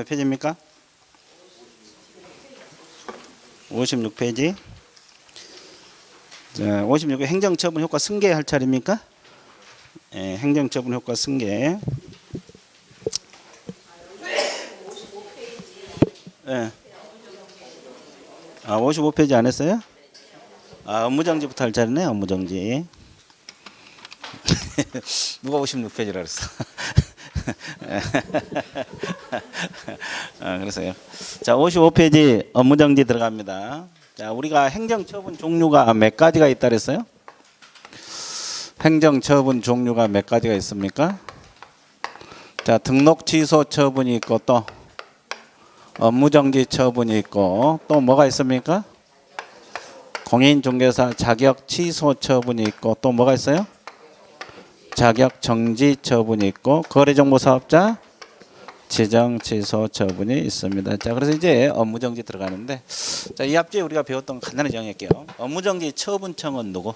몇 페이지입니까? 56페이지. 자, 56회 행정처분 효과 승계 할 차례입니까? 예, 행정처분 효과 승계. 예. 아, 55페이지 안 했어요? 아, 업무정지부터 할 차례네. 업무정지. 누가 56페이지라 그랬어? 아, 그래서요. 자, 55페이지 업무정지 들어갑니다. 자, 우리가 행정처분 종류가 몇 가지가 있다 그랬어요? 행정처분 종류가 몇 가지가 있습니까? 자, 등록 취소 처분이 있고 또 업무정지 처분이 있고 또 뭐가 있습니까? 공인중개사 자격 취소 처분이 있고 또 뭐가 있어요? 자격 정지 처분이 있고 거래정보사업자 지정 취소 처분이 있습니다. 자, 그래서 이제 업무정지 들어가는데, 자, 이 앞뒤에 우리가 배웠던 거 간단히 정할게요. 업무정지 처분청은 누구?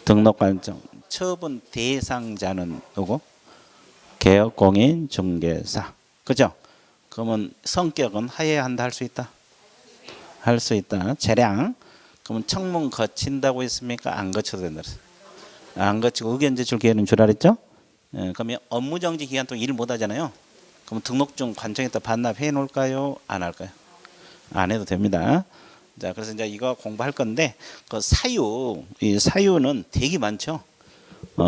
등록관청. 처분 대상자는 누구? 개업공인중개사. 그죠? 그러면 성격은 하해야 한다, 할 수 있다? 할 수 있다. 재량. 그러면 청문 거친다고 했습니까? 안 거쳐도 된다. 안 거치고 의견 제출 기회는 주라 그랬죠? 예, 그러면 업무정지 기간 동안 일 못 하잖아요. 그럼 등록증 관청에다 반납해 놓을까요? 안 할까요? 안 해도 됩니다. 자, 그래서 이제 이거 공부할 건데, 그 사유, 이 사유는 되게 많죠.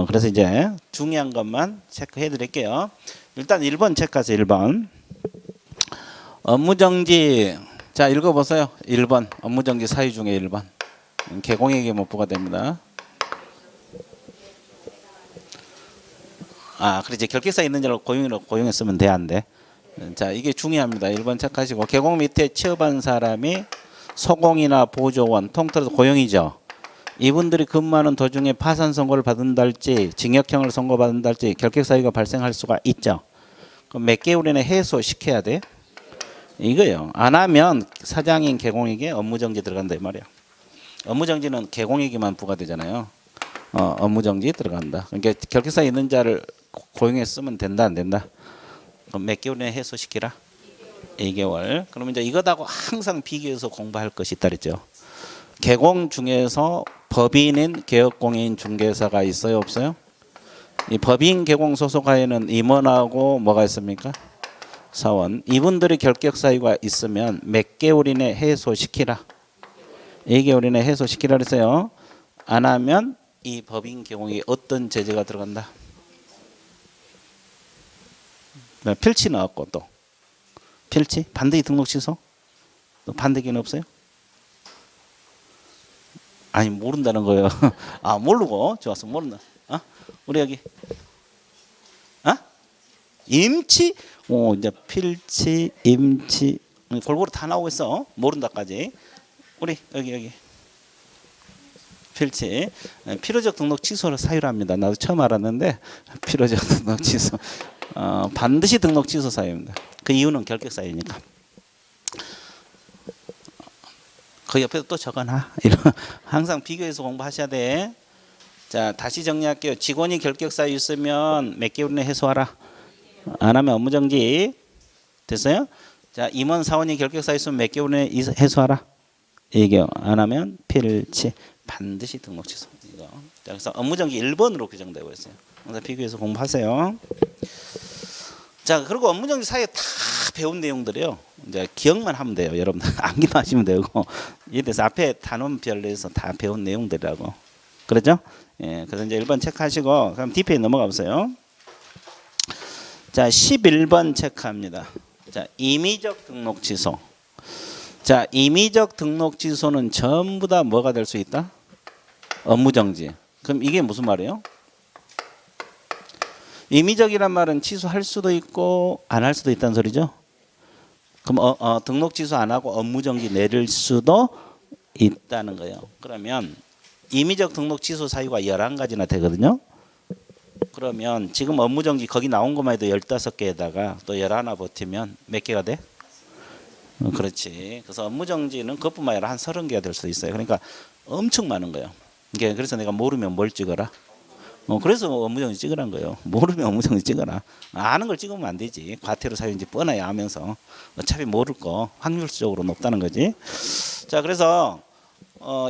그래서 이제 중요한 것만 체크해 드릴게요. 일단 1번 체크하세요. 1번. 업무정지. 자, 읽어보세요. 1번. 업무정지 사유 중에 1번. 개공에게 못 부과됩니다. 아, 그렇지. 결격사 있는 줄 알고 고용에 쓰면 돼, 안 돼? 자, 이게 중요합니다. 1번 체크하시고, 개공 밑에 취업한 사람이 소공이나 보조원, 통틀어서 고용이죠. 이분들이 근무하는 도중에 파산 선고를 받은달지, 징역형을 선고받은달지 결격 사유가 발생할 수가 있죠. 그럼 몇 개월 이내 해소시켜야 돼? 이거요. 안 하면 사장인 개공에게 업무정지 들어간다 이 말이야. 업무정지는 개공에게만 부과되잖아요. 업무정지 들어간다. 그러니까 결격사유 있는 자를 고용에 쓰면 된다, 안 된다? 그럼 몇 개월 내에 해소시키라? 2개월. 그러면 이제 이거하고 항상 비교해서 공부할 것이 있다 그랬죠. 개공 중에서 법인인 개업공인 중개사가 있어요, 없어요? 이 법인 개공 소속하에는 임원하고 뭐가 있습니까? 사원. 이분들이 결격 사유가 있으면 몇 개월 이내 해소시키라. 2개월 이내 해소시키라 그랬어요. 안 하면 이 법인 개공에 어떤 제재가 들어간다? 필치 나왔고 또 필치 반드시 등록 취소 또 반대기는 없어요? 아니 모른다는 거예요. 아 모르고 좋았어 모른다. 우리 여기 임치 이제 필치 임치 골고루 다 나오고 있어. 모른다까지. 우리 여기 필치 필요적 등록 취소를 사유랍니다. 나도 처음 알았는데 필요적 등록 취소 반드시 등록 취소 사유입니다. 그 이유는 결격 사유니까. 그 옆에도 또 적어놔. 항상 비교해서 공부하셔야 돼. 자, 다시 정리할게요. 직원이 결격 사유 있으면 몇 개월 내에 해소하라. 안 하면 업무정지. 됐어요? 자, 임원 사원이 결격 사유 있으면 몇 개월 내에 해소하라. 2개월. 안 하면 필치. 반드시 등록 취소. 이거. 자, 그래서 업무정지 1번으로 규정되고 있어요. 그래서 비교해서 공부하세요. 자, 그리고 업무정지 사이에 다 배운 내용들이요. 이제 기억만 하면 돼요. 여러분들 암기만 하시면 되고 이에 대해서 앞에 단원별로 해서 다 배운 내용들이라고. 그렇죠? 예, 그래서 이제 1번 체크하시고 그럼 D페이지 넘어가 보세요. 자, 11번 체크합니다. 자, 임의적 등록 취소. 자, 임의적 등록 취소는 전부 다 뭐가 될 수 있다? 업무정지. 그럼 이게 무슨 말이에요? 임의적이란 말은 취소할 수도 있고 안 할 수도 있다는 소리죠. 그럼 등록 취소 안 하고 업무정지 내릴 수도 있다는 거예요. 그러면 임의적 등록 취소 사유가 11가지나 되거든요. 그러면 지금 업무정지 거기 나온 것만 해도 15개에다가 또 11 버티면 몇 개가 돼? 그렇지. 그래서 업무정지는 그것뿐만 아니라 한 30개가 될 수도 있어요. 그러니까 엄청 많은 거예요. 그래서 내가 모르면 뭘 찍어라? 그래서 업무정지 찍으란 거예요. 모르면 업무정지 찍어라. 아는 걸 찍으면 안 되지. 과태료 사유인지 뻔하게 하면서 어차피 모를 거 확률적으로 높다는 거지. 자, 그래서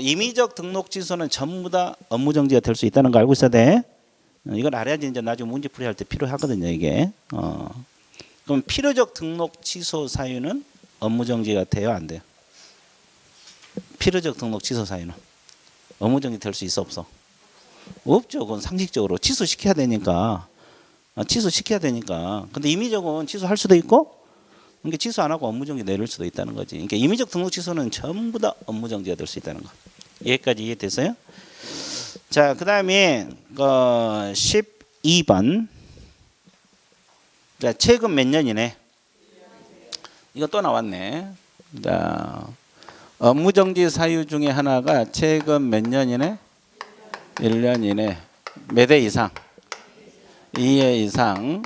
임의적 등록 취소는 전부 다 업무정지가 될 수 있다는 거 알고 있어야 돼. 이걸 알아야지 이제 나중에 문제풀이할 때 필요하거든요, 이게. 그럼 필요적 등록 취소 사유는 업무정지가 돼요, 안 돼요? 필요적 등록 취소 사유는 업무정지 될 수 있어, 없어? 없죠. 그건 상식적으로 취소시켜야 되니까. 취소시켜야 되니까. 근데 임의적은 취소할 수도 있고, 그러니까 취소 안 하고 업무정지 내릴 수도 있다는 거지. 그러니까 임의적 등록 취소는 전부 다 업무정지가 될 수 있다는 거. 여기까지 이해됐어요? 자, 그 다음에 12번. 자, 최근 몇 년이네? 이거 또 나왔네. 자, 업무정지 사유 중에 하나가 최근 몇 년이네? 1년 이내. 몇 회 이상? 2회 이상.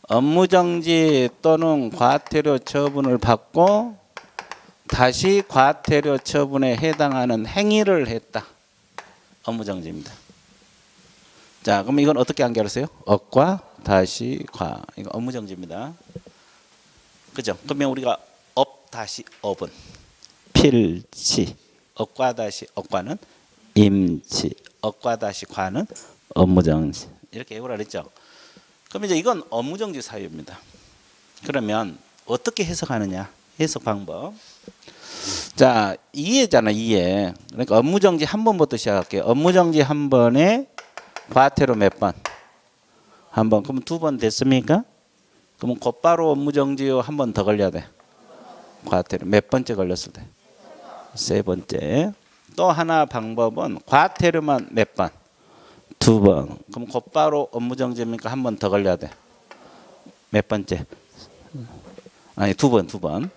업무정지 또는 과태료 처분을 받고 다시 과태료 처분에 해당하는 행위를 했다. 업무정지입니다. 자, 그럼 이건 어떻게 연결하세요? 업과 다시 과. 이거 업무정지입니다. 그죠? 그러면 우리가 업 다시 업은 필치. 업과 다시 업과는 임치. 업과 다시 과는 업무정지. 이렇게 외우라 그랬죠? 그럼 이제 이건 업무정지 사유입니다. 그러면 어떻게 해석하느냐? 해석 방법. 자, 2회잖아, 2회. 그러니까 업무정지 한 번부터 시작할게요. 업무정지 한 번에 과태료 몇 번? 한 번. 그럼 2번 됐습니까? 그러면 곧바로 업무정지요 한 번 더 걸려야 돼. 과태료 몇 번째 걸렸을 때? 3번째. 또 하나 방법은 과태료만 몇 번? 2번. 그럼 곧바로 업무정지입니까? 한 번 더 걸려야 돼. 몇 번째? 아니 2번.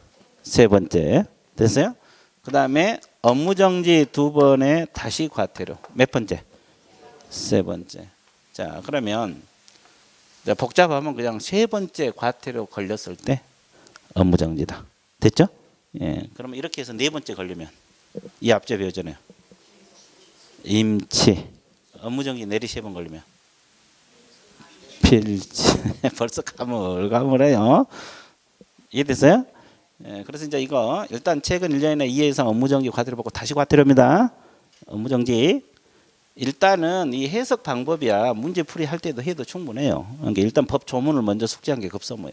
3번째. 됐어요? 그 다음에 업무정지 2번에 다시 과태료. 몇 번째? 3번째. 자, 그러면 복잡하면 그냥 3번째 과태료 걸렸을 때 업무정지다. 됐죠? 예. 그러면 이렇게 해서 4번째 걸리면 이 앞제 배우잖아요. 임치. 업무정지 내리 3번 걸리면 필치. 벌써 가물가물해요. 이해됐어요? 예, 그래서 이제 이거 일단 최근 1년이나 2회 이상 업무정지 과태료 받고 다시 과태료입니다. 업무정지. 일단은 이 해석 방법이야 문제풀이 할 때도 해도 충분해요. 그러니까 일단 법 조문을 먼저 숙지한 게 급선무야.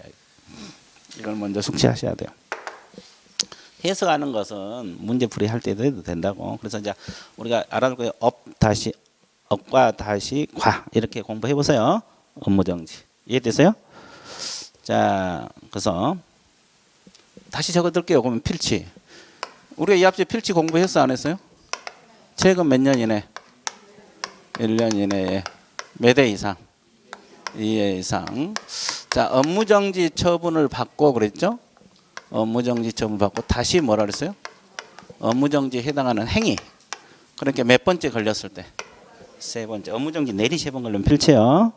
이걸 먼저 숙지하셔야 돼요. 해석하는 것은 문제풀이 할 때도 해도 된다고. 그래서 이제 우리가 알아둘 거예요. 업과 다시 과 이렇게 공부해 보세요. 업무정지. 이해됐어요? 자, 그래서 다시 적어둘게요. 그러면 필치. 우리가 이 앞에 필치 공부했어 안 했어요? 최근 몇 년 이내? 1년 이내에 몇 회 이상? 2회 이상. 자, 업무정지 처분을 받고 그랬죠? 업무정지 처분 받고 다시 뭐라 그랬어요? 업무정지에 해당하는 행위. 그러니까 몇 번째 걸렸을 때? 3번째. 업무정지 내리 3번 걸리면 필치요.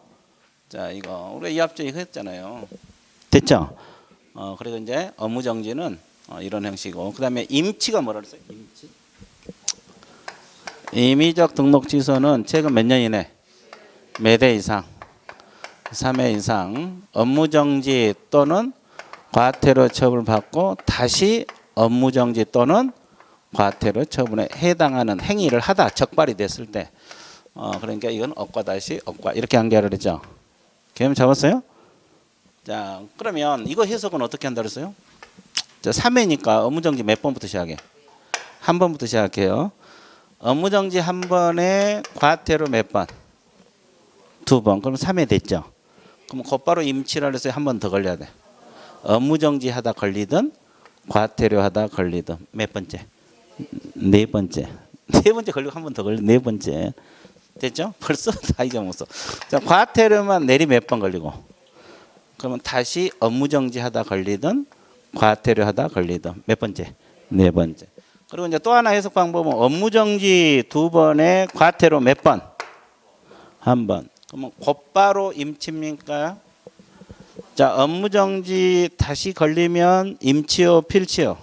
자, 이거 우리가 이 앞에 이거 했잖아요. 됐죠? 그리고 이제 업무정지는 이런 형식이고, 그 다음에 임치가 뭐라 그랬어요? 임치. 임의적 등록 취소는 최근 몇 년 이내? 몇 회 이상? 3회 이상. 업무정지 또는 과태료 처분을 받고 다시 업무정지 또는 과태료 처분에 해당하는 행위를 하다 적발이 됐을 때, 그러니까 이건 업과 다시 업과 이렇게 연결을 했죠. 개념 잡았어요? 자, 그러면 이거 해석은 어떻게 한다 그랬어요? 자, 3회니까 업무정지 몇 번부터 시작해? 한 번부터 시작해요. 업무정지 한 번에 과태료 몇 번? 2번. 그럼 3회 됐죠. 그럼 곧바로 임치라 해서 한 번 더 걸려야 돼. 업무정지 하다 걸리든 과태료 하다 걸리든 몇 번째? 4번째. 4번째 걸리고 한 번 더 걸리고 4번째. 됐죠? 벌써 다 잊어먹었어. 자, 과태료만 내리 몇 번 걸리고, 그러면 다시 업무정지 하다 걸리든 과태료 하다 걸리든 몇 번째? 4번째. 그리고 이제 또 하나 해석 방법은 업무정지 2번에 과태료 몇 번? 1번. 그러면 곧바로 임치입니까? 자, 업무정지 다시 걸리면 임치요, 필치요?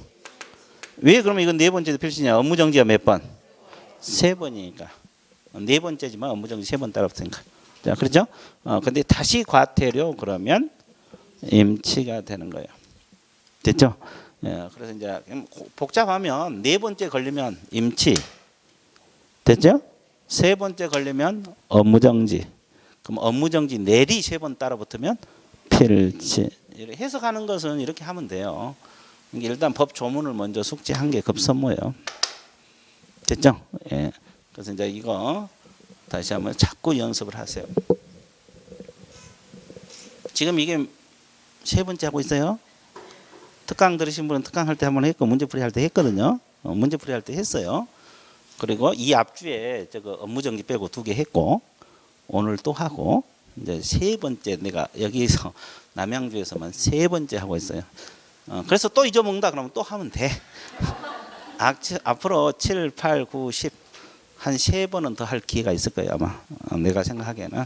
왜 그러면 이건 4번째도 필치냐? 업무정지가 몇 번? 3번이니까. 4번째지만 업무정지 3번 따라붙으니까. 자, 그렇죠? 근데 다시 과태료 그러면 임치가 되는 거예요. 됐죠? 예, 그래서 이제 복잡하면 네 번째 걸리면 임치. 됐죠? 세 번째 걸리면 업무정지. 그럼 업무정지 내리 세 번 따라 붙으면 필치. 이렇게 해석하는 것은 이렇게 하면 돼요. 일단 법 조문을 먼저 숙지한 게 급선무예요. 됐죠? 예. 그래서 이제 이거 다시 한번 자꾸 연습을 하세요. 지금 이게 세 번째 하고 있어요. 특강 들으신 분은 특강 할 때 한번 했고 문제풀이 할 때 했거든요. 문제풀이 할 때 했어요. 그리고 이 앞주에 저거 업무정지 빼고 2개 했고 오늘 또 하고 이제 세 번째 내가 여기서 남양주에서만 세 번째 하고 있어요. 그래서 또 잊어먹는다 그러면 또 하면 돼. 앞으로 7, 8, 9, 10 한 3번은 더 할 기회가 있을 거예요 아마. 내가 생각하기에는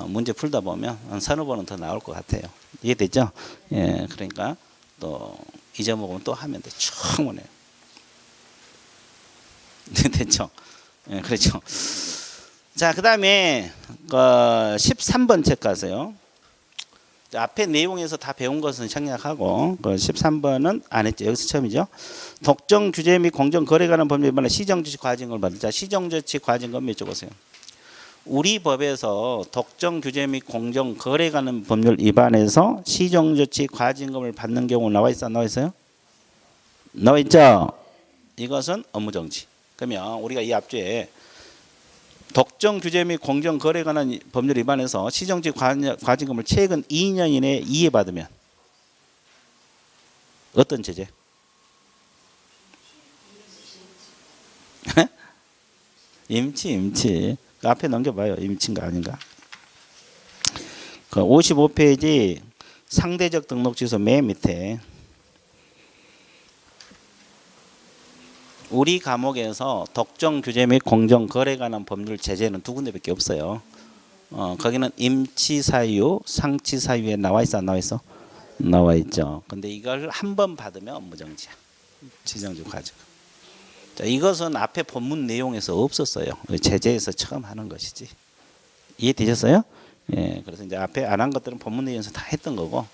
문제 풀다 보면 한 3-4번은 더 나올 것 같아요. 이해됐죠? 예, 그러니까 또 잊어먹으면 또 하면 돼. 충분해요. 됐죠? 예, 그렇죠. 자, 그 다음에 13번 책 가세요. 앞에 내용에서 다 배운 것은 생략하고 13번은 안 했죠. 여기서 처음이죠. 독점 규제 및 공정 거래 관한 법률 위반에 시정조치 과징금을 받을. 자, 시정조치 과징금 몇 줄 보세요. 우리 법에서 독점 규제 및 공정 거래 관한 법률 위반에서 시정조치 과징금을 받는 경우 나와 있어, 안 나와 있어요? 나와 있죠. 이것은 업무정지. 그러면 우리가 이 앞주에 독점 규제 및 공정 거래 관한 법률 위반에서 시정조치 과징금을 최근 2년 이내에 이해받으면 어떤 제재? 임치. 그 앞에 넘겨봐요. 임치인가 아닌가. 그 55페이지 상대적 등록 취소 맨 밑에 우리 과목에서 독점 규제 및 공정 거래 관한 법률 제재는 2군데밖에 없어요. 거기는 임치 사유, 상치 사유에 나와 있어, 안 나와 있어? 나와 있죠. 근데 이걸 한 번 받으면 업무정지야. 지정지 과정. 자, 이것은 앞에 본문 내용에서 없었어요. 제재에서 처음 하는 것이지. 이해되셨어요? 예, 그래서 이제 앞에 안 한 것들은 본문 내용에서 다 했던 거고.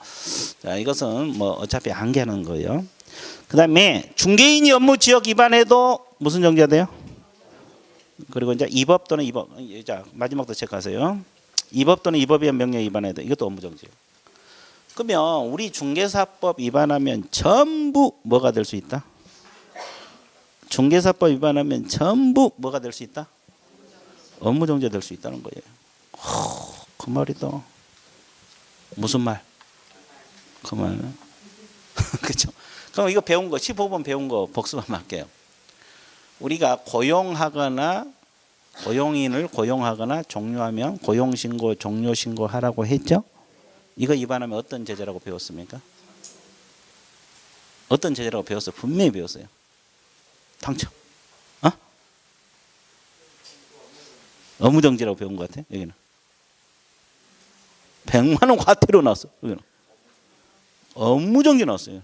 자, 이것은 뭐 어차피 암기하는 거예요. 그 다음에 중개인이 업무 지역 위반해도 무슨 정지가 돼요? 그리고 이제 이법 또는 이법. 자, 마지막도 체크하세요. 이법 또는 이법에 의한 명령 위반해도 이것도 업무 정지예요. 그러면 우리 중개사법 위반하면 전부 뭐가 될 수 있다? 중개사법 위반하면 전부 뭐가 될 수 있다? 업무 정지가 될 수 있다는 거예요. 그 말이다. 무슨 말? 그 말. 그렇죠. 그럼 이거 배운 거 15번 배운 거 복습 한번 할게요. 우리가 고용인을 고용하거나 종료하면 고용신고, 종료신고 하라고 했죠? 이거 위반하면 어떤 제재라고 배웠습니까? 어떤 제재라고 배웠어요? 분명히 배웠어요. 당첨. 업무정지라고 배운 것 같아요. 여기는 100만 원 과태료 나왔어. 여기는 업무정지 나왔어요.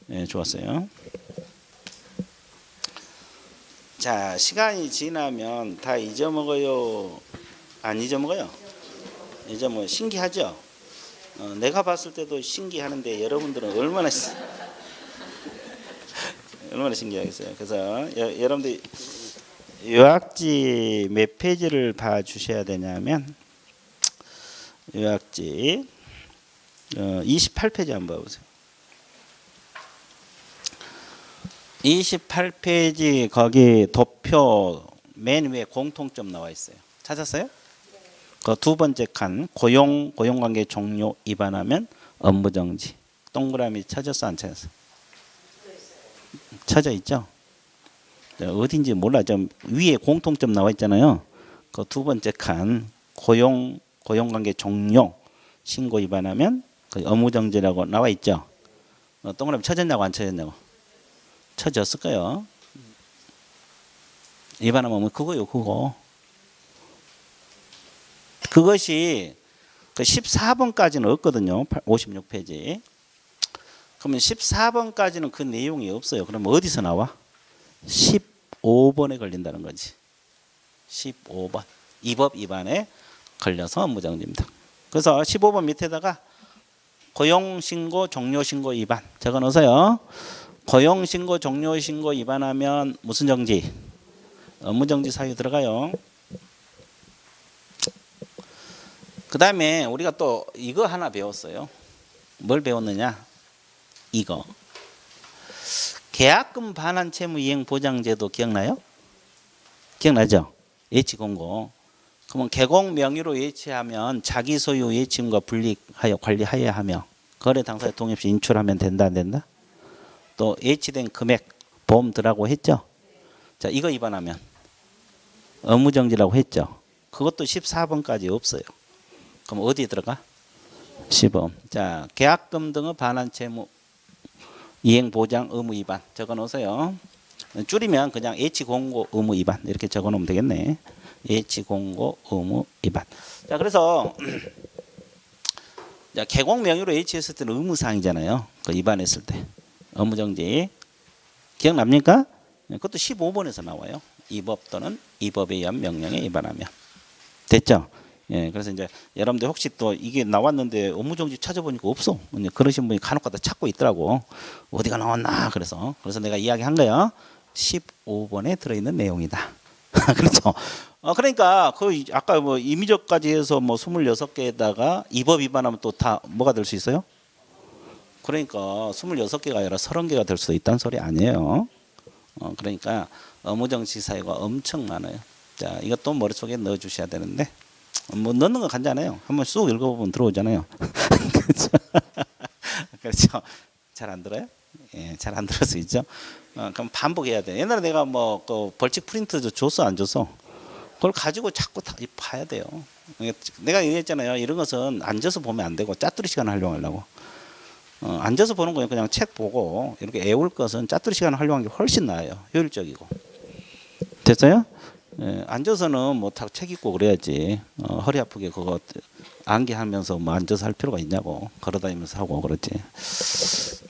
네, 좋았어요. 자, 시간이 지나면 다 잊어먹어요? 안 잊어먹어요? 잊어먹어요. 신기하죠? 내가 봤을 때도 신기하는데 여러분들은 얼마나 신기하겠어요. 그래서 여러분들 요약지 몇 페이지를 봐주셔야 되냐면 요약지 28페이지 한번 봐보세요. 28페이지 거기 도표 맨 위에 공통점 나와 있어요. 찾았어요? 그 두 번째 칸 고용관계 종료 위반하면 업무정지. 동그라미 찾았어, 안 찾았어? 찾아 있죠? 어딘지 몰라. 좀 위에 공통점 나와 있잖아요. 그 두 번째 칸 고용관계 종료 신고 위반하면 그 업무정지라고 나와 있죠. 동그라미 찾았냐고 안 찾았냐고? 찾았을 거예요. 위반하면 그거요, 그거. 그것이 그 14번까지는 없거든요. 56페이지. 그러면 14번까지는 그 내용이 없어요. 그럼 어디서 나와? 15번에 걸린다는 거지. 15번. 이 법 위반에 걸려서 업무정지입니다. 그래서 15번 밑에다가 고용신고 종료신고 위반 적어놓으세요. 고용신고 종료신고 위반하면 무슨 정지? 업무정지 사유 들어가요. 그 다음에 우리가 또 이거 하나 배웠어요. 뭘 배웠느냐? 이거. 계약금 반환 채무 이행 보장제도 기억나요? 기억나죠? 예치공고. 그러면 계공 명의로 예치하면 자기 소유 예치임과 분리하여 관리하여야 하며 거래 당사자 동의 없이 인출하면 된다 안 된다? 또 예치된 금액 보험 들라고 했죠? 자, 이거 위반하면 업무정지라고 했죠? 그것도 14번까지 없어요. 그럼 어디에 들어가? 10번. 자, 계약금 등의 반환 채무 이행 보장 의무 위반 적어 놓으세요. 줄이면 그냥 예치 공고 의무 위반 이렇게 적어 놓으면 되겠네. 예치 공고 의무 위반. 자, 그래서 자, 계공 명의로 예치했을 때는 의무 사항이잖아요. 그 위반했을 때. 업무정지. 기억납니까? 그것도 15번에서 나와요. 이 법 또는 이 법에 의한 명령에 위반하면. 됐죠? 예, 그래서 이제 여러분들 혹시 또 이게 나왔는데 업무정지 찾아보니까 없어. 그러신 분이 간혹가다 찾고 있더라고. 어디가 나왔나? 그래서 내가 이야기한 거야. 15번에 들어있는 내용이다. 그렇죠? 그러니까 그 아까 뭐 임의적까지 해서 뭐 26개에다가 이 법 위반하면 또 다 뭐가 될 수 있어요? 그러니까 26개가 아니라 30개가 될 수도 있다는 소리 아니에요. 그러니까 업무정지 사유가 엄청 많아요. 자, 이것도 머릿속에 넣어 주셔야 되는데 뭐 넣는 거 간단해요. 한번 쑥 읽어보면 들어오잖아요. 그렇죠? 그렇죠? 잘 안 들어요? 예, 잘 안 들을 수 있죠. 그럼 반복해야 돼. 옛날에 내가 뭐 그 벌칙 프린트 줬어 안 줬어? 그걸 가지고 자꾸 다 봐야 돼요. 내가 얘기했잖아요. 이런 것은 앉아서 보면 안 되고 짜투리 시간을 활용하려고. 앉아서 보는 거예요. 그냥 책 보고 이렇게 애울 것은 짜투리 시간을 활용하는 게 훨씬 나아요. 효율적이고. 됐어요? 예, 앉아서는 뭐 다 책 읽고 그래야지. 허리 아프게 그거 암기하면서 뭐 앉아서 할 필요가 있냐고. 걸어다니면서 하고 그렇지.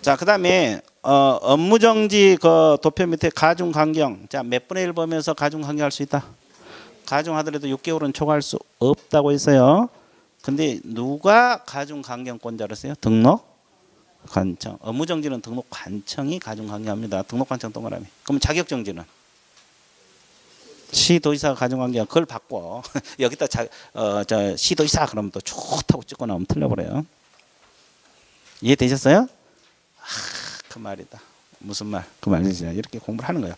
자, 그다음에 업무정지 그 도표 밑에 가중강경. 자, 몇 분의 1 보면서 가중강경할 수 있다. 가중하더라도 6개월은 초과할 수 없다고 했어요. 근데 누가 가중강경권자를 써요? 등록 관청. 업무정지는 등록 관청이 가중강경합니다. 등록 관청 동그라미. 그럼 자격정지는 시도지사가 가중강경. 그걸 바꿔. 여기다 저 시도지사 그러면 또 좋다고 찍고 나오면 틀려버려요. 이해되셨어요? 그 말이다. 무슨 말? 그 말이지. 이렇게 공부를 하는 거예요.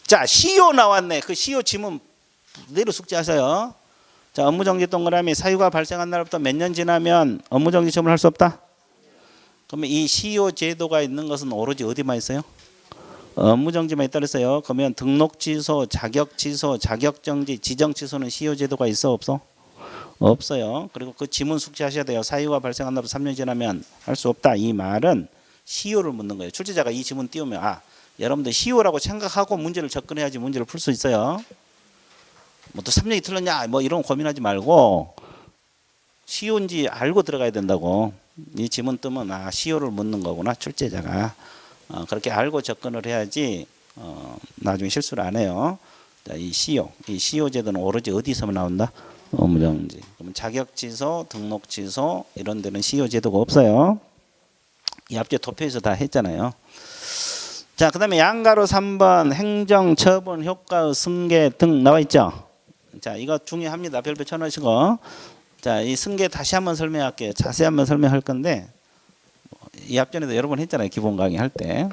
자, 시효 나왔네. 그 시효 지문 그대로 숙지하세요. 자, 업무정지 동그라미. 사유가 발생한 날부터 몇 년 지나면 업무정지 처분을 할 수 없다. 그러면 이 시효 제도가 있는 것은 오로지 어디만 있어요? 업무정지만 있다 그랬어요. 그러면 등록 취소, 자격 취소, 자격정지, 지정 취소는 시효 제도가 있어 없어? 없어요. 그리고 그 지문 숙지하셔야 돼요. 사유가 발생한 날부터 3년 지나면 할 수 없다. 이 말은 시효를 묻는 거예요. 출제자가 이 지문 띄우면 여러분들 시효라고 생각하고 문제를 접근해야지 문제를 풀 수 있어요. 뭐 또 3년이 틀렸냐 뭐 이런 거 고민하지 말고 시효인지 알고 들어가야 된다고. 이 지문 뜨면 시효를 묻는 거구나 출제자가. 그렇게 알고 접근을 해야지 나중에 실수를 안 해요. 자, 이 시효 제도는 오로지 어디서만 나온다? 업무정지. 그러면 자격 취소, 등록 취소 이런 데는 시효 제도가 없어요. 이 앞뒤 도표에서 다 했잖아요. 자, 그다음에 양가로 3번 행정 처분 효과 승계 등 나와 있죠. 자, 이거 중요합니다. 별표 쳐놓으시고. 자, 이 승계 다시 한번 설명할게요. 자세히 한번 설명할 건데 이 앞전에도 여러 번 했잖아요. 기본 강의 할 때.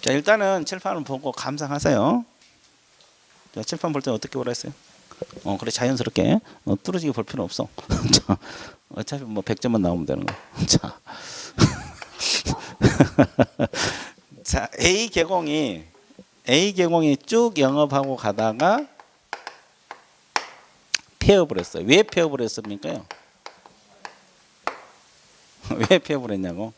자, 일단은 칠판을 보고 감상하세요. 자, 칠판 볼 때 어떻게 보라 했어요? 그래 자연스럽게 뚫어지게 볼 필요 없어. 자, 어차피 뭐 100점만 나오면 되는 거. 자, 자 A 계공이 쭉 영업하고 가다가 폐업을 했어요. 왜 폐업을 했습니까요? 왜 폐업을 했냐고?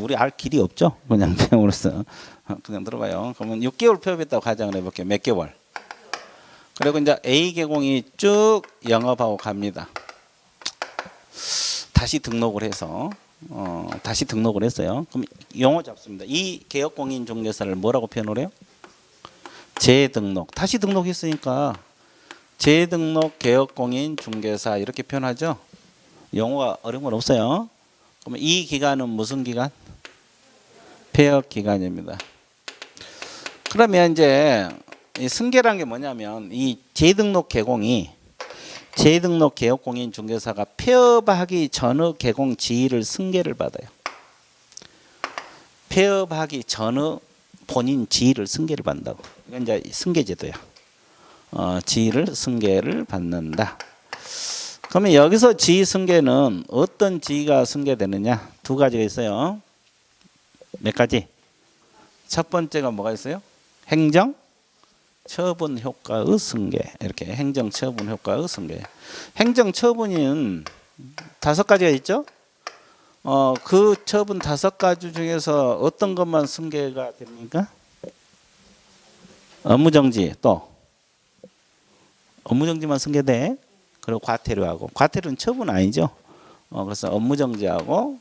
우리 알 길이 없죠. 그냥 폐업을 했어. 그냥 들어봐요. 그러면 6개월 폐업했다고 가정을 해볼게요. 몇 개월? 그리고 이제 A 계공이 쭉 영업하고 갑니다. 다시 등록을 해서 다시 등록을 했어요. 그럼 용어 잡습니다. 이 개업공인중개사를 뭐라고 표현을 해요? 재등록. 다시 등록했으니까 재등록 개업공인 중개사 이렇게 표현하죠. 용어가 어려운 건 없어요. 그러면 이 기간은 무슨 기간? 폐업 기간입니다. 그러면 이제 이 승계라는 게 뭐냐면 이 재등록 개공이 재등록 개업공인 중개사가 폐업하기 전의 개공 지위를 승계를 받아요. 폐업하기 전의 본인 지위를 승계를 받는다고. 이건 이제 승계제도야. 지위를 승계를 받는다. 그러면 여기서 지위 승계는 어떤 지위가 승계되느냐? 두 가지가 있어요. 몇 가지? 첫 번째가 뭐가 있어요? 행정 처분 효과의 승계. 이렇게 행정 처분 효과의 승계. 행정 처분은 5가지가 있죠? 그 처분 5가지 중에서 어떤 것만 승계가 됩니까? 업무정지, 또 업무정지만 승계돼. 그리고 과태료하고. 과태료는 처분 아니죠. 그래서 업무정지하고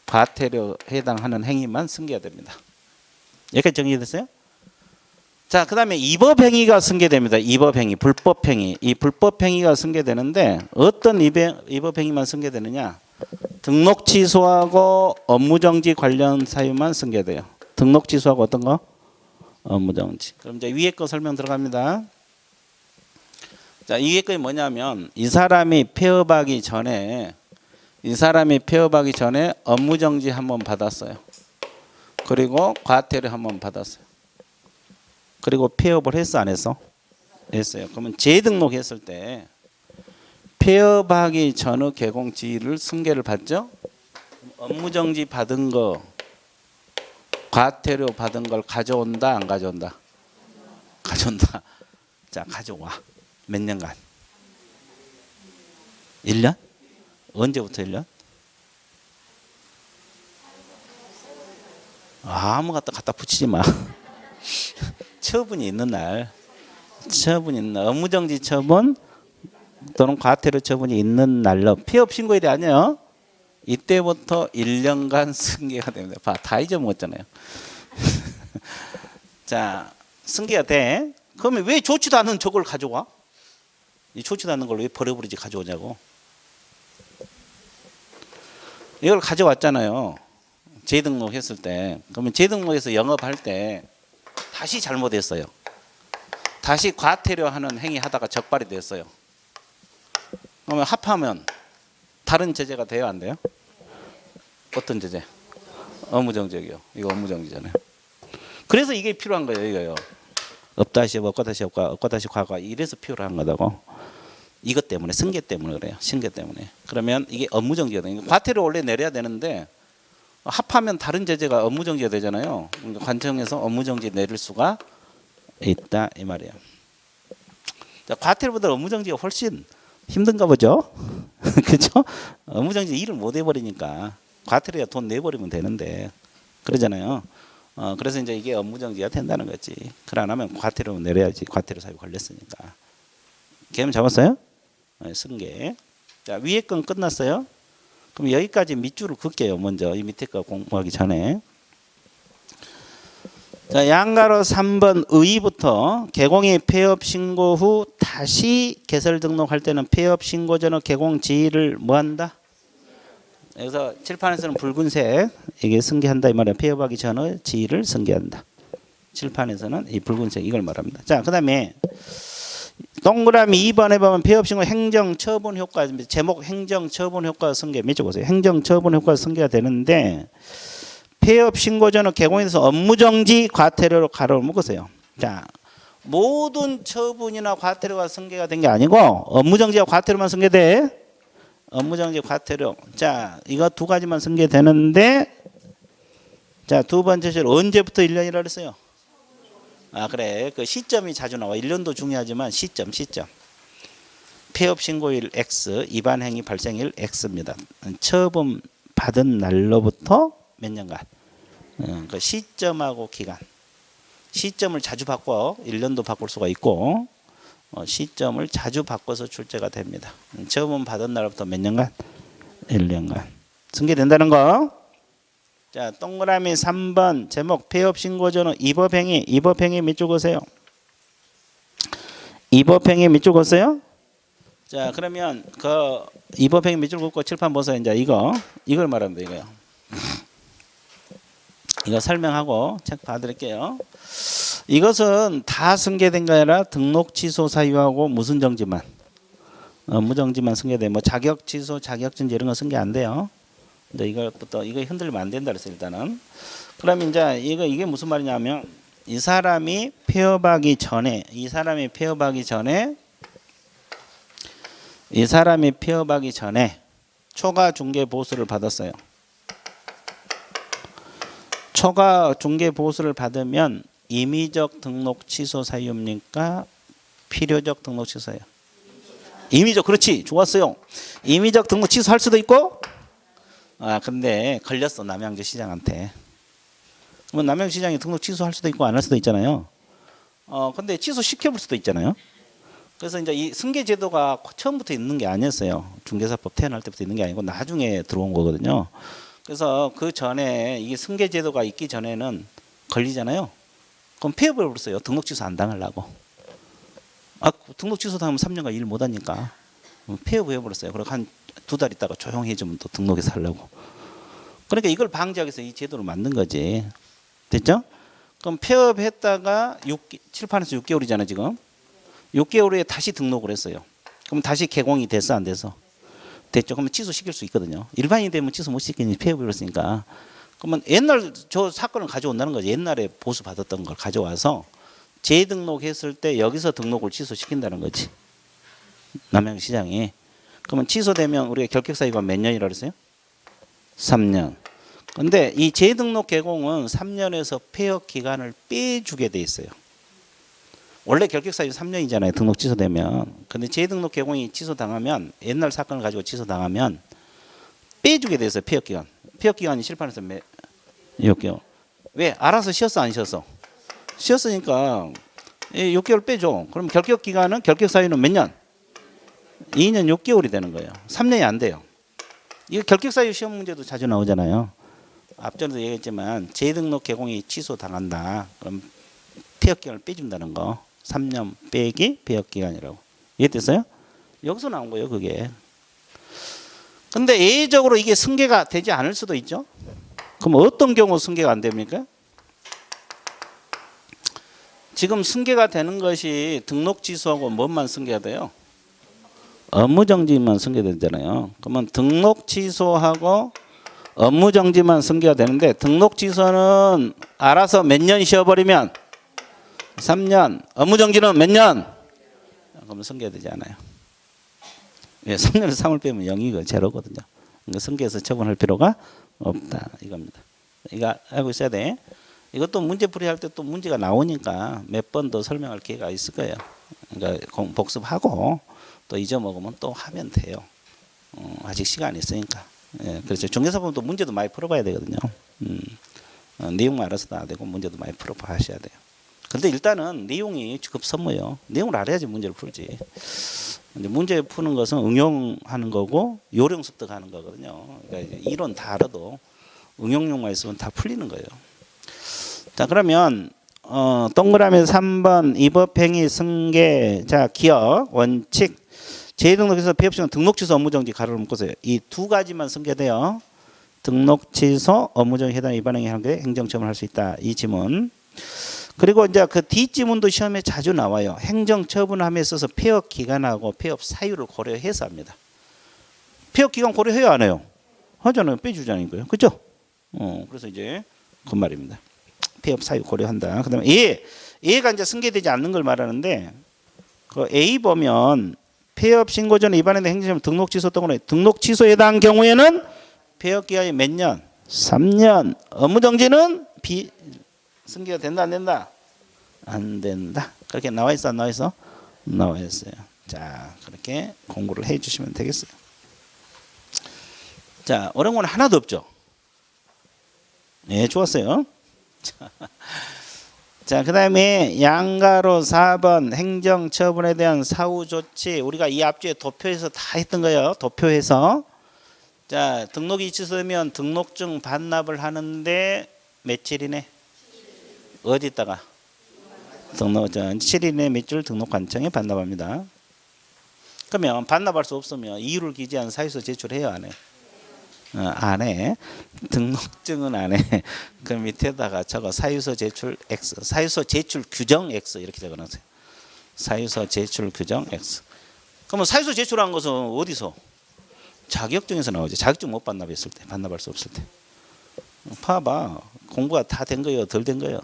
과태료 해당하는 행위만 승계가 됩니다. 여기까지 정리됐어요? 자, 그 다음에 위법행위가 승계됩니다. 위법행위, 불법행위. 이 불법행위가 승계되는데 어떤 위법행위만 승계되느냐? 등록 취소하고 업무정지 관련 사유만 승계돼요. 등록 취소하고 어떤 거? 업무정지. 그럼 이제 위에 거 설명 들어갑니다. 자, 이 위에 거 뭐냐면 이 사람이 폐업하기 전에 업무정지 한번 받았어요. 그리고 과태료 한번 받았어요. 그리고 폐업을 했어, 안 했어? 했어요. 그러면 재등록했을 때 폐업하기 전의 개공 지위를 승계를 받죠. 업무정지 받은 거, 과태료 받은 걸 가져온다, 안 가져온다? 가져온다. 자, 가져와. 몇 년간? 1년? 언제부터 1년? 아무 갖다 붙이지 마. 처분이 있는 날, 업무정지 처분 또는 과태료 처분이 있는 날로 폐업 신고일이 아니에요. 이때부터 1년간 승계가 됩니다. 다 잊어먹었잖아요. 자, 승계가 돼. 그러면 왜 좋지도 않은 저걸 가져와? 이 좋지도 않은 걸 왜 버려버리지 가져오냐고. 이걸 가져왔잖아요. 재등록했을 때. 그러면 재등록해서 영업할 때 다시 잘못했어요. 다시 과태료 하는 행위 하다가 적발이 됐어요. 그러면 합하면 다른 제재가 돼요, 안 돼요? 어떤 제재? 업무정지요. 이거 업무정지잖아요. 그래서 이게 필요한 거예요, 이거요. 없다시 없다시 없다시 과거 이래서 필요한 거다고. 이것 때문에 승계 때문에 그래요. 승계 때문에. 그러면 이게 업무정지거든요. 과태료 원래 내려야 되는데 합하면 다른 제재가 업무정지가 되잖아요. 관청에서 업무정지 내릴 수가 있다 이 말이에요. 자, 과태료보다 업무정지가 훨씬 힘든가 보죠. 그렇죠? 업무정지 일을 못 해버리니까 과태료야 돈 내버리면 되는데 그러잖아요. 그래서 이제 이게 업무정지가 된다는 거지. 그래 안 하면 과태료 내려야지. 과태료 사유 걸렸으니까. 개념 잡았어요? 승계. 자, 위에 건 끝났어요. 그럼 여기까지 밑줄을 긋게요. 먼저 이 밑에 거 공부하기 전에. 자, 양가로 3번 의의부터 개공이 폐업 신고 후 다시 개설 등록할 때는 폐업 신고 전의 개공 지위를 뭐 한다? 여기서 칠판에서는 붉은색 이게 승계한다 이 말이야. 폐업하기 전의 지위를 승계한다. 칠판에서는 이 붉은색 이걸 말합니다. 자, 그다음에 동그라미 2번에 보면 폐업 신고 행정 처분 효과 제목 행정 처분 효과 승계 몇 줄 보세요. 행정 처분 효과 승계가 되는데 폐업 신고 전의 개공에 대해서 업무정지 과태료로 가로를 묶으세요. 자, 모든 처분이나 과태료가 승계가 된 게 아니고 업무정지와 과태료만 승계돼. 업무정지 과태료. 자, 이거 두 가지만 승계되는데 자, 두 번째 줄 언제부터 1년이라 그랬어요? 아, 그래. 그 시점이 자주 나와. 1년도 중요하지만 시점. 폐업 신고일 X, 위반 행위 발생일 X입니다. 처분 받은 날로부터 몇 년간. 그 시점하고 기간. 시점을 자주 바꿔 1년도 바꿀 수가 있고 시점을 자주 바꿔서 출제가 됩니다. 처분 받은 날부터 몇 년간? 1년간. 승계된다는 거. 자, 동그라미 3번 제목 폐업 신고 전의 위법행위 몇 줄 보세요. 이법행위 밑줄 긋었어요? 자, 그러면 그 이법행위 밑줄 긋고 칠판 보세요. 이제 이걸 말합니다. 이거요. 이거 설명하고 책 봐드릴게요. 이것은 다 승계된 게 아니라 등록 취소 사유하고 무슨 정지만 무정지만 승계돼. 뭐 자격 취소, 자격증 이런 거 승계 안 돼요. 근데 이것부터 이거 흔들리면 안 된다 그랬어요. 일단은. 그럼 이제 이게 무슨 말이냐면 이 사람이 폐업하기 전에 초과 중개 보수를 받았어요. 초과 중개 보수를 받으면 임의적 등록 취소 사유입니까? 필요적 등록 취소예요. 임의적, 그렇지, 좋았어요. 임의적 등록 취소할 수도 있고, 근데 걸렸어 남양주 시장한테. 그러면 남양주 시장이 등록 취소할 수도 있고 안 할 수도 있잖아요. 근데 취소 시켜볼 수도 있잖아요. 그래서 이제 이 승계 제도가 처음부터 있는 게 아니었어요. 중개사법 태어날 때부터 있는 게 아니고 나중에 들어온 거거든요. 그래서 그 전에 이 승계 제도가 있기 전에는 걸리잖아요. 그럼 폐업을 해버렸어요. 등록 취소 안 당하려고. 등록 취소 당하면 3년간 일 못하니까 폐업을 해버렸어요. 그리고 한 2달 있다가 조용해지면 또 등록해서 하려고. 그러니까 이걸 방지하기 위해서 이 제도를 만든 거지. 됐죠? 그럼 폐업했다가 칠판에서 6개월이잖아요 지금. 6개월 후에 다시 등록을 했어요. 그럼 다시 개공이 됐어 안 돼서? 됐죠. 그러면 취소시킬 수 있거든요. 일반인이 되면 취소 못 시키니 폐업을 했으니까. 그러면 옛날 저 사건을 가져온다는 거죠. 옛날에 보수 받았던 걸 가져와서 재등록했을 때 여기서 등록을 취소시킨다는 거지. 남양시장이. 그러면 취소되면 우리가 결격사유가 몇 년이라고 그랬어요? 3년. 근데 이 재등록 개공은 3년에서 폐업 기간을 빼주게 돼 있어요. 원래 결격사유 3년이잖아요. 등록 취소되면. 근데 재등록 개공이 취소당하면 옛날 사건을 가지고 취소당하면 빼주게 돼 있어요. 폐업 기간. 폐업 기간이 실판에서 6개월. 왜? 알아서 쉬었어 안 쉬었어? 쉬었으니까 6개월 빼줘. 그럼 결격 기간은 결격 사유는 몇 년? 2년 6개월이 되는 거예요. 3년이 안 돼요. 이거 결격 사유 시험 문제도 자주 나오잖아요. 앞전에도 얘기했지만 재등록 개공이 취소 당한다. 그럼 폐업 기간을 빼준다는 거. 3년 빼기 폐업 기간이라고. 이해됐어요? 여기서 나온 거예요, 그게. 근데 예외적으로 이게 승계가 되지 않을 수도 있죠. 그럼 어떤 경우 승계가 안 됩니까? 지금 승계가 되는 것이 등록 취소하고 뭐만 승계가 돼요? 업무정지만 승계되잖아요. 그러면 등록 취소하고 업무정지만 승계가 되는데 등록 취소는 알아서 몇 년 쉬어버리면 3년, 업무정지는 몇 년? 그러면 승계가 되지 않아요. 왜? 3년에서 3을 빼면 0이고 제로거든요. 그러니까 승계해서 처분할 필요가 없다 이겁니다. 이거 알고 있어야 돼. 이것도 문제 풀이할 때 또 문제가 나오니까 몇 번 더 설명할 기회가 있을 거예요. 그러니까 복습하고 또 잊어먹으면 또 하면 돼요. 아직 시간이 있으니까. 예, 그렇죠. 중개사법도 문제도 많이 풀어봐야 되거든요. 내용만 알아서도 안 되고 문제도 많이 풀어봐 하셔야 돼요. 근데 일단은 내용이 급선무예요. 내용을 알아야지 문제를 풀지. 근데 문제 푸는 것은 응용하는 거고 요령 습득하는 거거든요. 그러니까 이론 다 알아도 응용력만 있으면 다 풀리는 거예요. 자, 그러면 동그라미 3번 이법행위 승계. 자, 기억 원칙 재등록해서 폐업시는 등록 취소 업무정지 가로를 묶어서요. 이 두 가지만 승계돼요. 등록 취소 업무정지 해당 위반 행위 하는 게 행정처분을 할 수 있다. 이 지문. 그리고 이제 그 뒷지문도 시험에 자주 나와요. 행정처분함에 있어서 폐업 기간하고 폐업 사유를 고려해서 합니다. 폐업 기간 고려해요, 안 해요? 하잖아요. 빼주자는 거예요. 그죠? 그래서 이제 그 말입니다. 폐업 사유 고려한다. 그다음에 A가 이제 승계되지 않는 걸 말하는데 그 A 보면 폐업 신고 전에 위반했는 행정처분 등록 취소 또는 등록 취소에 해당 경우에는 폐업 기간이 몇 년? 3년. 업무정지는 승계가 된다 안 된다? 안 된다. 그렇게 나와 있어 안 나와 있어? 나와 있어요. 자, 그렇게 공부를 해 주시면 되겠어요. 자, 어려운 건 하나도 없죠. 네, 좋았어요. 자, 그다음에 양가로 4번 행정처분에 대한 사후조치. 우리가 이 앞주에 도표에서 다 했던 거예요. 도표에서. 자, 등록이 취소되면 등록증 반납을 하는데 며칠이네? 어디다가? 등록 7일 내 밑줄 등록관청에 반납합니다. 그러면 반납할 수 없으면 이유를 기재한 사유서 제출해요, 안 해? 안 해. 등록증은 안 해. 그 밑에다가 적어 사유서 제출 X, 사유서 제출 규정 X 이렇게 적어놓으세요. 사유서 제출 규정 X. 그러면 사유서 제출한 것은 어디서? 자격증에서 나오죠. 자격증 못 반납했을 때, 반납할 수 없을 때. 봐봐, 공부가 다 된 거예요, 덜 된 거예요?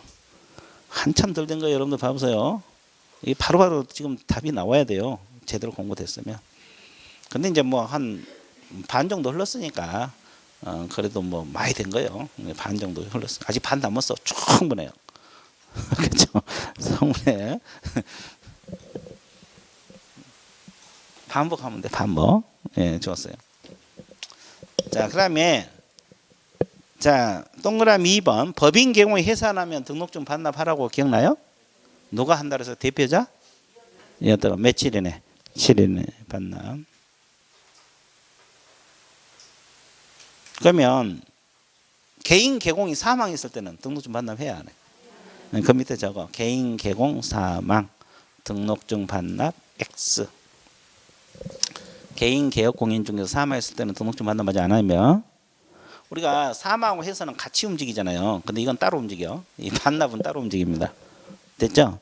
한참 덜 된 거예요. 여러분들 봐보세요. 이 바로바로 지금 답이 나와야 돼요. 제대로 공부됐으면. 근데 이제 뭐 한 반 정도 흘렀으니까 그래도 뭐 많이 된 거예요. 반 정도 흘렀어. 아직 반 남았어. 충분해요. 그렇죠? 성분에 반복하면 돼. 반복. 예, 좋았어요. 자, 그다음에 자, 동그라미 2번. 법인 개공에 해산하면 등록증 반납하라고 기억나요? 누가 한다 그래서 대표자? 이었다가 며칠이네? 7일에 반납. 그러면 개인 개공이 사망했을 때는 등록증 반납해야 하네. 그 밑에 적어. 개인 개공 사망 등록증 반납 X. 개인 개업 공인 중에서 사망했을 때는 등록증 반납하지 않으면 우리가 사망하고 해서는 같이 움직이잖아요. 근데 이건 따로 움직여. 이 반납은 따로 움직입니다. 됐죠?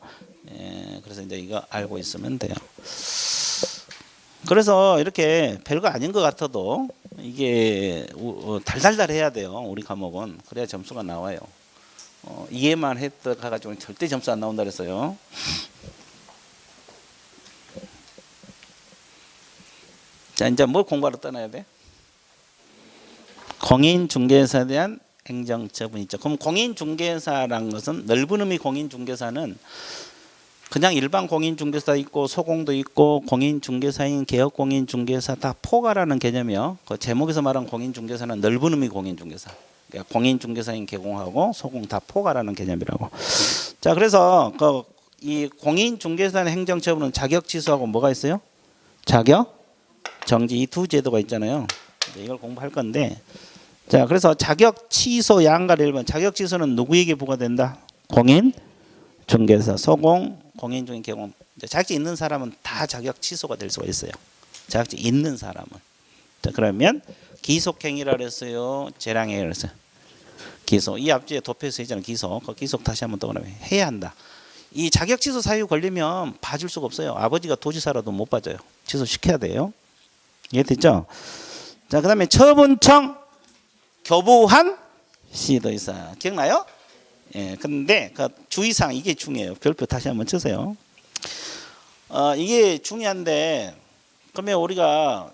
예, 그래서 이제 이거 알고 있으면 돼요. 그래서 이렇게 별거 아닌 것 같아도 이게 달달달 해야 돼요. 우리 과목은. 그래야 점수가 나와요. 이해만 했다가 가지고 절대 점수 안 나온다 그랬어요. 자, 이제 뭘 공부하러 떠나야 돼? 공인중개사에 대한 행정처분 있죠. 그럼 공인중개사라는 것은 넓은 의미 공인중개사는 그냥 일반 공인중개사 있고 소공도 있고 공인중개사인 개업공인중개사 다 포괄하는 개념이요. 그 제목에서 말한 공인중개사는 넓은 의미 공인중개사. 그러니까 공인중개사인 개공하고 소공 다 포괄하는 개념이라고. 자, 그래서 이 공인중개사의 행정처분은 자격 취소하고 뭐가 있어요? 자격 정지 이 두 제도가 있잖아요. 이걸 공부할 건데, 자, 그래서 자격 취소 양가를 1번. 자격 취소는 누구에게 부과된다? 공인 중개사, 소공, 공인 중개 개공. 자격증 있는 사람은 다 자격 취소가 될 수가 있어요. 자격증 있는 사람은. 자, 그러면 기속행위라 그랬어요. 재량행위라 그랬어요. 기속. 이 앞뒤에 도표에서 있잖아요. 기속. 그 기속 다시 한번 또 그러면 해야 한다. 이 자격 취소 사유 걸리면 봐줄 수가 없어요. 아버지가 도지사라도 못 봐줘요. 취소시켜야 돼요. 이해됐죠? 자, 그다음에 처분청 교부한 시도의사 기억나요? 예, 근데 그 주의사항 이게 중요해요. 별표 다시 한번 쳐세요. 이게 중요한데 그러면 우리가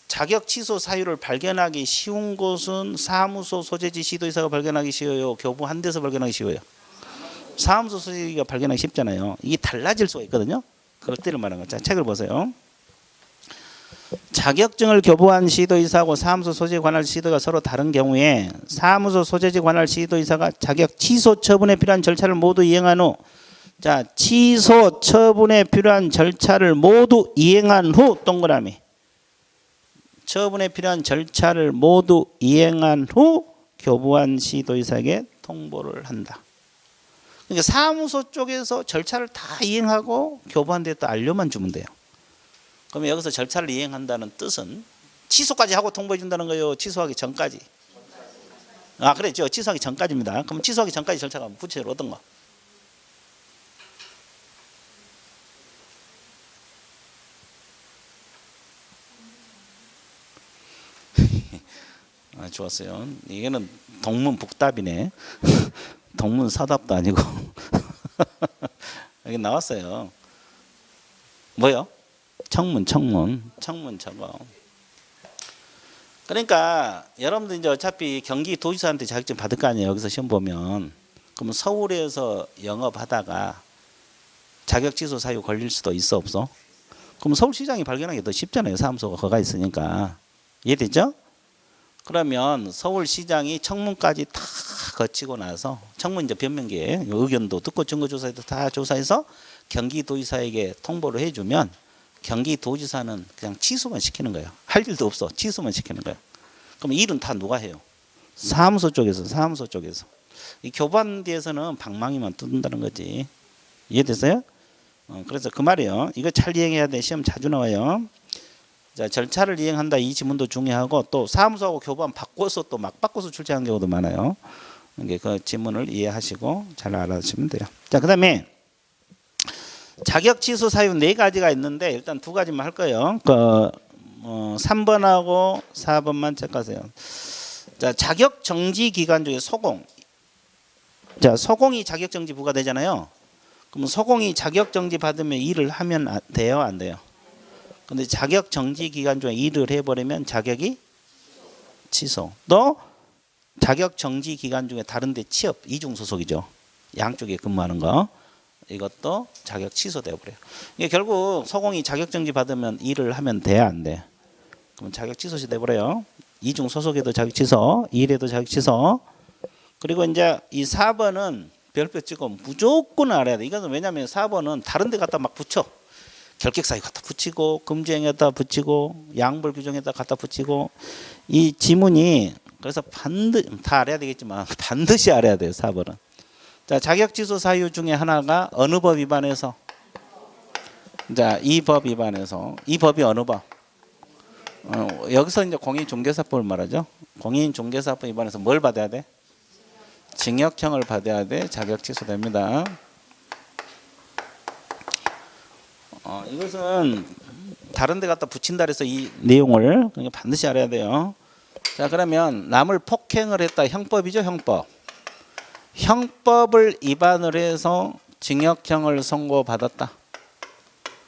자격 취소 사유를 발견하기 쉬운 곳은 사무소 소재지 시도의사가 발견하기 쉬워요. 교부한 데서 발견하기 쉬워요. 사무소 소재지가 발견하기 쉽잖아요. 이게 달라질 수가 있거든요. 그럴 때를 말하는 거죠. 책을 보세요. 자격증을 교부한 시도의사하고 사무소 소재지 관할 시도가 서로 다른 경우에 사무소 소재지 관할 시도의사가 자격 취소 처분에 필요한 절차를 모두 이행한 후, 자, 취소 처분에 필요한 절차를 모두 이행한 후 동그라미. 처분에 필요한 절차를 모두 이행한 후 교부한 시도의사에게 통보를 한다. 그러니까 사무소 쪽에서 절차를 다 이행하고 교부한 데 또 알려만 주면 돼요. 그러면 여기서 절차를 이행한다는 뜻은 취소까지 하고 통보해 준다는 거예요. 취소하기 전까지. 아, 그랬죠. 취소하기 전까지입니다. 그럼 취소하기 전까지 절차가 구체적으로 어떤 거? 아, 좋았어요. 이게는 동문북답이네. 동문서답도 아니고. 여기 나왔어요. 뭐요? 청문 저거. 그러니까 여러분들 이제 어차피 경기도지사한테 자격증 받을 거 아니에요. 여기서 시험 보면. 그러면 서울에서 영업하다가 자격 취소 사유 걸릴 수도 있어 없어? 그럼 서울시장이 발견하기 더 쉽잖아요. 사무소가 거가 있으니까. 이해됐죠? 그러면 서울시장이 청문까지 다 거치고 나서 청문 이제 변명기에 의견도 듣고 증거조사도 다 조사해서 경기도지사에게 통보를 해주면 경기도지사는 그냥 취소만 시키는 거예요. 할 일도 없어. 취소만 시키는 거예요. 그럼 일은 다 누가 해요? 사무소 쪽에서. 이 교부한 뒤에서는 방망이만 뜯는다는 거지. 이해됐어요? 그래서 그 말이요. 이거 잘 이행해야 돼. 시험 자주 나와요. 자, 절차를 이행한다. 이 지문도 중요하고 또 사무소하고 교부하면 바꿔서 또 막 바꿔서 출제하는 경우도 많아요. 이게 그 지문을 이해하시고 잘 알아주시면 돼요. 자, 그다음에 자격 취소 사유 4가지가 있는데 일단 2가지만 할 거예요. 3번하고 4번만 체크하세요. 자, 자격 정지 기간 중에 소공. 자, 소공이 자격 정지 부과되잖아요. 그럼 소공이 자격 정지 받으면 일을 하면 돼요, 안 돼요? 근데 자격 정지 기간 중에 일을 해버리면 자격이 취소. 또 자격 정지 기간 중에 다른데 취업, 이중 소속이죠. 양쪽에 근무하는 거. 이것도 자격 취소되어 버려요. 이게 결국 소공이 자격 정지 받으면 일을 하면 돼, 안 돼? 그럼 자격 취소시 돼 버려요. 이중 소속에도 자격 취소, 일에도 자격 취소. 그리고 이제 이 4번은 별표 찍고 무조건 알아야 돼. 이거는 왜냐면 4번은 다른 데 갖다 막 붙여. 결격 사유 갖다 붙이고 금지행에다 붙이고 양벌 규정에다 갖다 붙이고 이 지문이 그래서 반드시 다 알아야 되겠지만 반드시 알아야 돼요. 4번은. 자, 자격 취소 사유 중에 하나가 어느 법 위반해서 자, 이 법 위반해서 이 법이 어느 법? 여기서 이제 공인중개사법을 말하죠. 공인중개사법 위반해서 뭘 받아야 돼? 징역형을 받아야 돼. 자격 취소됩니다. 이것은 다른 데 갖다 붙인다 그래서 이 내용을 반드시 알아야 돼요. 자, 그러면 남을 폭행을 했다. 형법이죠, 형법. 형법을 위반을 해서 징역형을 선고받았다.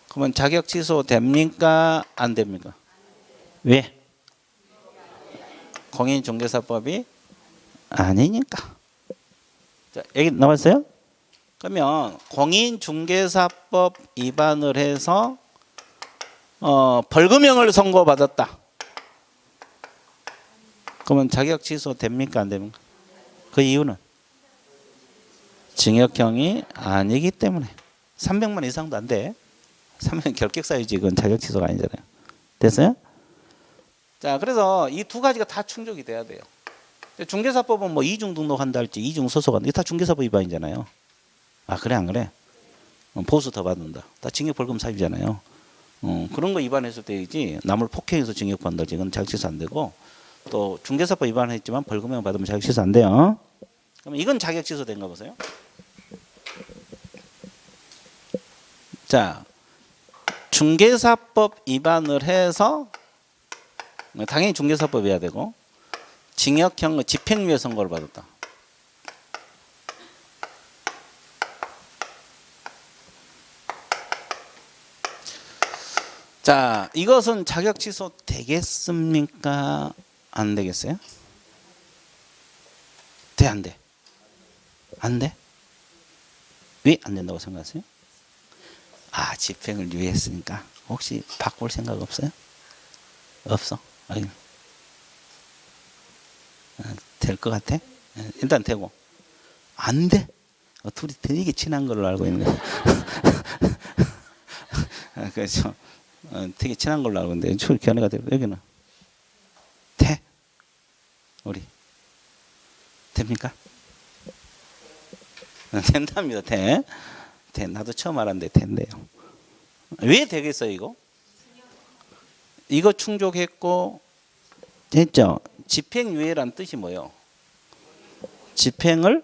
그러면 자격 취소 됩니까? 안 됩니까? 왜? 공인중개사법이 아니니까. 자, 여기 나왔어요? 그러면 공인중개사법 위반을 해서 벌금형을 선고받았다. 그러면 자격 취소 됩니까? 안 됩니까? 그 이유는 징역형이 아니기 때문에 300만 이상도 안 돼. 300 결격 사유지. 그건 자격 취소가 아니잖아요. 됐어요? 자, 그래서 이 2가지가 다 충족이 돼야 돼요. 중개사법은 뭐 이중 등록한다 할지 이중 소속한다. 이게 다 중개사법 위반이잖아요. 아, 그래 안 그래? 보수 더 받는다. 다 징역 벌금 사유잖아요. 그런 거 위반했을 때이지 남을 폭행해서 징역 받는다. 이건 자격 취소 안 되고 또 중개사법 위반했지만 벌금형 받으면 자격 취소 안 돼요. 그럼 이건 자격 취소된가 보세요. 자, 중개사법 위반을 해서 당연히 중개사법이어야 되고 징역형 집행유예 선고를 받았다. 자, 이것은 자격 취소 되겠습니까? 안 되겠어요? 돼, 안 돼? 안 돼? 왜 안 된다고 생각하세요? 아, 집행을 유예했으니까. 혹시 바꿀 생각 없어요? 없어? 될 것 같아? 일단 되고. 안 돼? 둘이 되게 친한 걸로 알고 있는 거야. 그렇죠. 되게 친한 걸로 알고 있는데 견해가 되고 여기는 돼? 우리 됩니까? 된답니다. 돼. 나도 처음 알았는데 된대요. 왜 되겠어요 이거? 이거 충족했고 됐죠? 집행유예란 뜻이 뭐예요? 집행을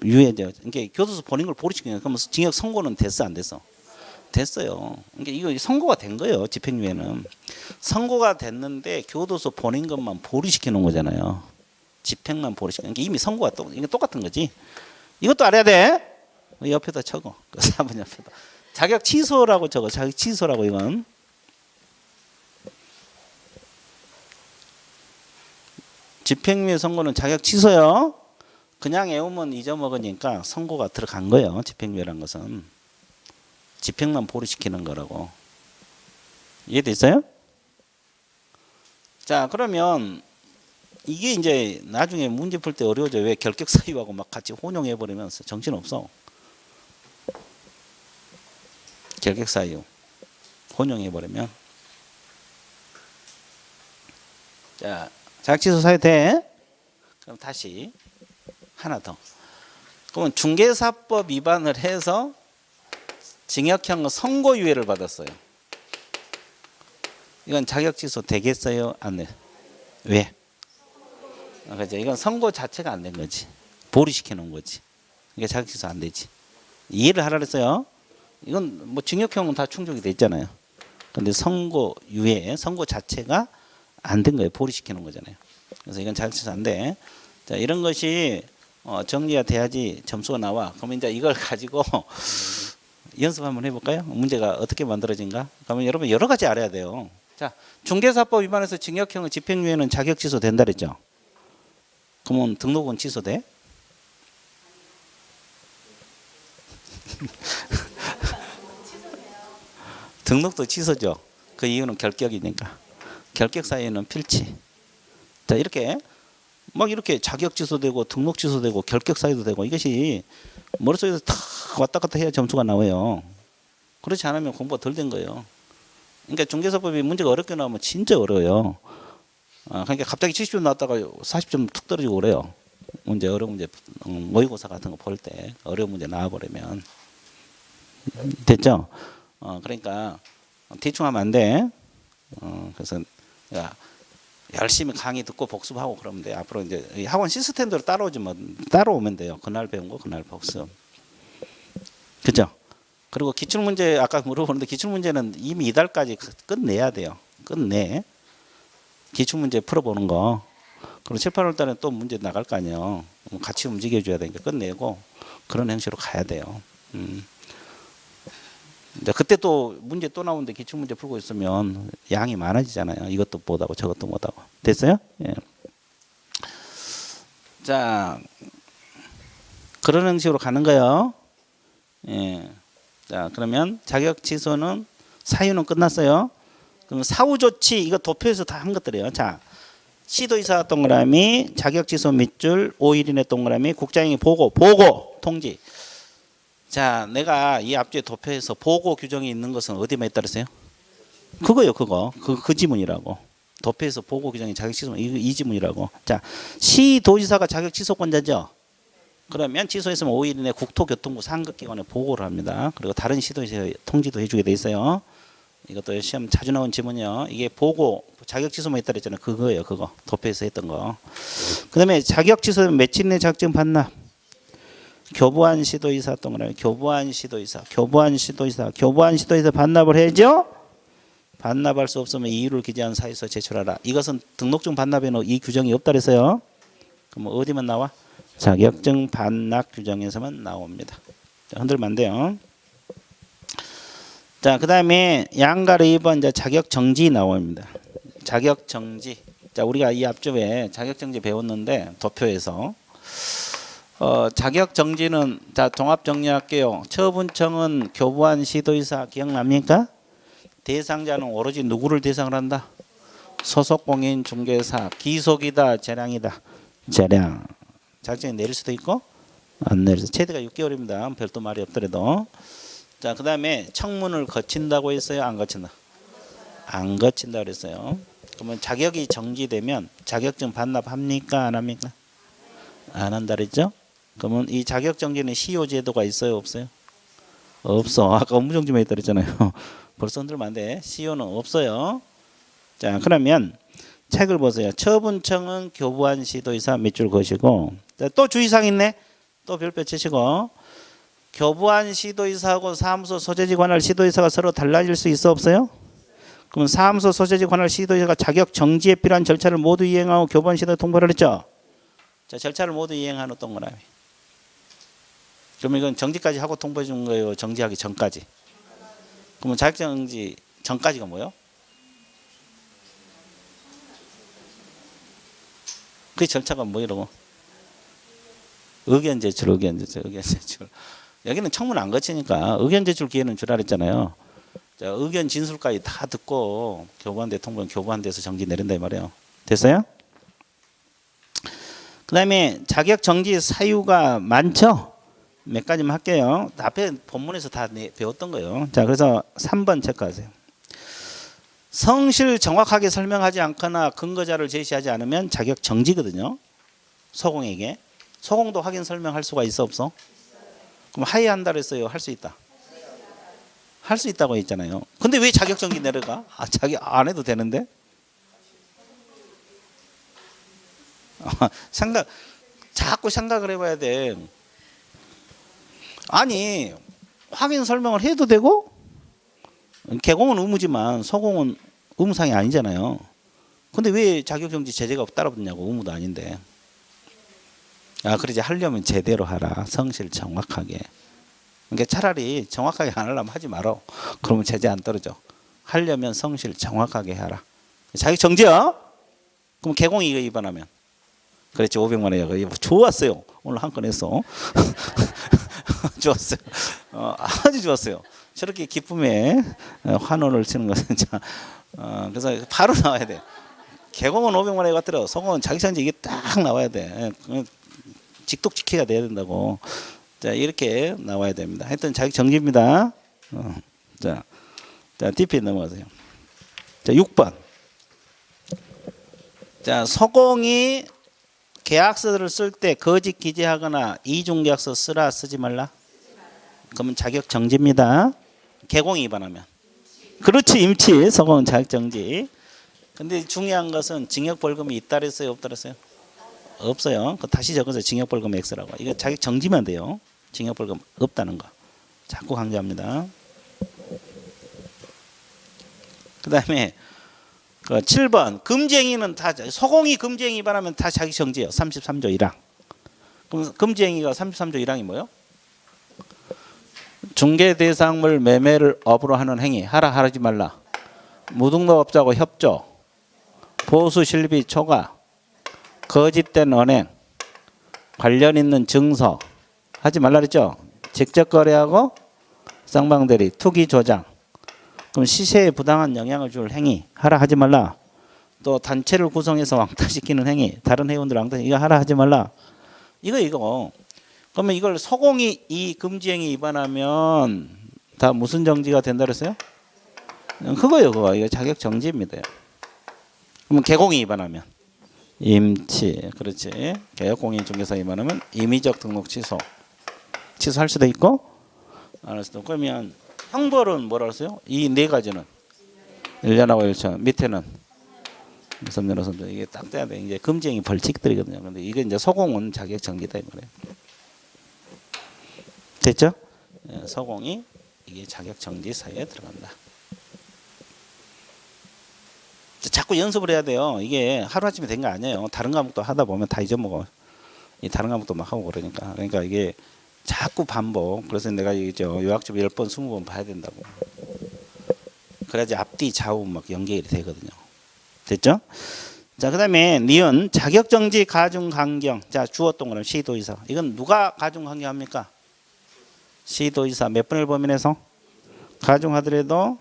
유예돼요. 그러니까 교도소 보낸 걸 보류시키는 그러면 징역 선고는 됐어 안 됐어? 됐어요. 그러니까 이거 선고가 된 거예요. 집행유예는 선고가 됐는데 교도소 보낸 것만 보류시키는 거잖아요. 집행만 보류시키는. 그러니까 이미 선고가 이게 똑같은 거지. 이것도 알아야 돼. 옆에다 적어. 4번 옆에다. 자격 취소라고 적어. 자격 취소라고 이건. 집행유예 선고는 자격 취소요. 그냥 외우면 잊어먹으니까 선고가 들어간 거예요. 집행유예란 것은. 집행만 보류시키는 거라고. 이해됐어요? 자, 그러면 이게 이제 나중에 문제 풀 때 어려워져. 왜 결격 사유하고 막 같이 혼용해 버리면서 정신없어. 결격 사유 혼용해 버리면. 자, 자격 취소 사유 돼. 그럼 다시 하나 더. 그러면 중개사법 위반을 해서 징역형 선고유예를 받았어요. 이건 자격 취소 되겠어요? 안 돼? 왜? 그죠? 이건 선고 자체가 안 된 거지. 보류시켜 놓은 거지. 이게 자격 취소 안 되지. 이해를 하라 그랬어요. 이건 뭐 징역형은 다 충족이 돼 있잖아요. 근데 선고유예, 선고 자체가 안 된 거예요. 보류시켜 놓은 거잖아요. 그래서 이건 자격 취소 안 돼. 자, 이런 것이 정리가 돼야지 점수가 나와. 그러면 이제 이걸 가지고 연습 한번 해볼까요? 문제가 어떻게 만들어진가? 그러면 여러분 여러 가지 알아야 돼요. 자, 중개사법 위반해서 징역형은 집행유예는 자격 취소 된다 그랬죠? 그러면 등록은 취소돼? 등록도 취소죠. 그 이유는 결격이니까. 결격 사유는 필치. 자, 이렇게 막 이렇게 자격 취소되고 등록 취소되고 결격 사유도 되고 이것이 머릿속에서 다 왔다 갔다 해야 점수가 나와요. 그렇지 않으면 공부가 덜 된 거예요. 그러니까 중개사법이 문제가 어렵게 나오면 진짜 어려워요. 그러니까 갑자기 70점 나왔다가 40점 툭 떨어지고 그래요. 문제 어려운 문제 모의고사 같은 거 볼 때 어려운 문제 나와버리면 됐죠? 그러니까 대충 하면 안 돼. 그래서 열심히 강의 듣고 복습하고 그러면 돼. 앞으로 이제 학원 시스템대로 따라오지 뭐 따라오면 돼요. 그날 배운 거 그날 복습. 그죠? 그리고 기출문제 아까 물어보는데 기출문제는 이미 이달까지 끝내야 돼요. 끝내. 기출문제 풀어보는 거. 그리고 7, 8월 달에 또 문제 나갈 거 아니에요. 같이 움직여줘야 되니까 끝내고 그런 형식으로 가야 돼요. 이제 그때 또 문제 또 나오는데 기출문제 풀고 있으면 양이 많아지잖아요. 이것도 못하고 저것도 못하고. 됐어요? 예. 자, 그런 형식으로 가는 거예요. 예. 자, 그러면 자격 취소는 사유는 끝났어요. 그럼 사후 조치 이거 도표에서 다 한 것들이에요. 자, 시도의사 동그라미 자격 취소 밑줄 5일 이내 동그라미 국장이 보고 통지. 자, 내가 이 앞뒤에 도표에서 보고 규정이 있는 것은 어디에 따르세요? 그거요, 그거. 그 지문이라고. 도표에서 보고 규정이 자격 취소 이 지문이라고. 자, 시도지사가 자격 취소권자죠. 그러면 취소했으면 5일 이내 국토교통부 상급기관에 보고를 합니다. 그리고 다른 시도에서 통지도 해주게 돼 있어요. 이것도 시험 자주 나온 지문이요. 이게 보고 자격 취소만 있다 그랬잖아요. 그거예요, 그거. 도표에서 했던 거. 그다음에 자격 취소 며칠 내 자격증 반납. 교부한 시도의사 동그라미 교부한 시도의사 반납을 해야죠. 반납할 수 없으면 이유를 기재한 사유서 제출하라. 이것은 등록증 반납에는 이 규정이 없다 그래서요. 그럼 어디만 나와? 자격증 반납 규정에서만 나옵니다. 자, 흔들면 안 돼요. 자, 그 다음에 양가로 2번 이제 자격정지 나옵니다. 자격정지. 자, 우리가 이 앞쪽에 자격정지 배웠는데 도표에서 자격정지는 자 종합정리할게요. 처분청은 교부한 시도의사 기억납니까? 대상자는 오로지 누구를 대상으로 한다? 소속공인 중개사 기속이다 재량이다. 재량. 자격증이 내릴 수도 있고 안 내릴 수. 최대가 6개월입니다. 별도 말이 없더라도. 자, 그 다음에 청문을 거친다고 했어요? 안 거친다? 안 거친다 그랬어요. 그러면 자격이 정지되면 자격증 반납합니까? 안 합니까? 안 한다 그랬죠? 그러면 이 자격정지는 시효 제도가 있어요? 없어요? 없어. 아까 업무정지만 있다 그랬잖아요. 벌써 흔들면 안 돼. 시효는 없어요. 자, 그러면 책을 보세요. 처분청은 교부한 시도의사 밑줄 그시고 또 주의사항 있네. 또 별표 치시고 교부한 시도의사하고 사무소 소재지 관할 시도의사가 서로 달라질 수 있어 없어요? 그럼 사무소 소재지 관할 시도의사가 자격 정지에 필요한 절차를 모두 이행하고 교부한 시도에 통보를 했죠. 자, 절차를 모두 이행한 후 동그라미. 그러면 이건 정지까지 하고 통보해 준 거예요? 정지하기 전까지? 그러면 자격정지 전까지가 뭐예요? 그 절차가 뭐 이러고? 의견 제출. 여기는 청문 안 거치니까 의견 제출 기회는 주라 그랬잖아요. 자, 의견 진술까지 다 듣고 교부한 데 통보는 교부한 데서 정지 내린다 이 말이에요. 됐어요? 그 다음에 자격 정지 사유가 많죠? 몇 가지만 할게요. 앞에 본문에서 다 배웠던 거예요. 자, 그래서 3번 체크하세요. 성실 정확하게 설명하지 않거나 근거자를 제시하지 않으면 자격 정지거든요. 소공에게. 소공도 확인 설명할 수가 있어 없어? 그럼 하회한다 그랬어요. 할 수 있다. 할 수 있다고 했잖아요. 근데 왜 자격정지 내려가? 자기 안 해도 되는데? 자꾸 생각을 해봐야 돼. 아니 확인 설명을 해도 되고 개공은 의무지만 소공은 의무상이 아니잖아요. 근데 왜 자격정지 제재가 따로 붙냐고. 의무도 아닌데. 그러지. 하려면 제대로 하라. 성실 정확하게. 그러니까 차라리 정확하게 안 하려면 하지 말아. 그러면 제재 안 떨어져. 하려면 성실 정확하게 하라. 자격정지야? 그럼 개공이 이거 위반하면. 그렇지. 500만 원이야. 좋았어요. 오늘 한 건 했어. 좋았어요. 아주 좋았어요. 저렇게 기쁨에 환호를 치는 것은 그래서 바로 나와야 돼. 개공은 500만 원에 갔더라. 소공은 자격정지 이게 딱 나와야 돼. 직독직해가 돼야 된다고. 자, 이렇게 나와야 됩니다. 하여튼 자격정지입니다. 자, DP 넘어가세요. 자, 6번. 자, 소공이 계약서를 쓸 때 거짓 기재하거나 이중계약서 쓰라 쓰지 말라. 그러면 자격정지입니다. 개공이 위반하면. 그렇지. 임치. 소공은 자격정지. 근데 중요한 것은 징역벌금이 있다 그랬어요? 없다 그랬어요? 없어요. 다시 적어서 징역벌금 X라고. 이거 자격정지만 돼요. 징역벌금 없다는 거. 자꾸 강조합니다. 그 다음에 7번. 금지행위는 다, 소공이 금지행위 위반하면 다 자격정지예요. 33조 1항. 그럼 금지행위가 33조 1항이 뭐예요? 중개대상물 매매를 업으로 하는 행위. 하지 말라. 무등록업자하고 협조. 보수 실비 초과. 거짓된 언행. 관련 있는 증서. 하지 말라 그랬죠? 직접 거래하고 쌍방대리, 투기 조장. 그럼 시세에 부당한 영향을 줄 행위. 하지 말라. 또 단체를 구성해서 왕따시키는 행위. 다른 회원들 왕따. 이거 하지 말라. 이거. 그러면 이걸 소공이 이 금지행위 위반하면 다 무슨 정지가 된다 그랬어요? 그거. 이거 자격정지입니다. 그러면 개공이 위반하면 임치. 그렇지. 개업공인중개사 위반하면 임의적 등록 취소할 수도 있고 안 할 수도 있고. 그러면 형벌은 뭐라 그랬어요? 이 네 가지는 1년하고 1천. 밑에는 3년 3년. 이게 딱 돼야 돼. 이제 금지행위 벌칙들이거든요. 근데 이게 이제 소공은 자격정지다 이 말이에요. 됐죠? 소공이 이게 자격정지 사유에 들어간다. 자꾸 연습을 해야 돼요. 이게 하루아침에 된 거 아니에요. 다른 과목도 하다 보면 다 잊어먹어. 이 다른 과목도 막 하고 그러니까 이게 자꾸 반복. 그래서 내가 이죠 요약집 10번 20번 봐야 된다고. 그래야지 앞뒤 좌우 막 연결이 되거든요. 됐죠? 자, 그다음에 니은 자격정지 가중강경. 자, 주어 동그라미 시도의사. 이건 누가 가중강경합니까? 시도의사. 몇 번을 범인해서 가중하더라도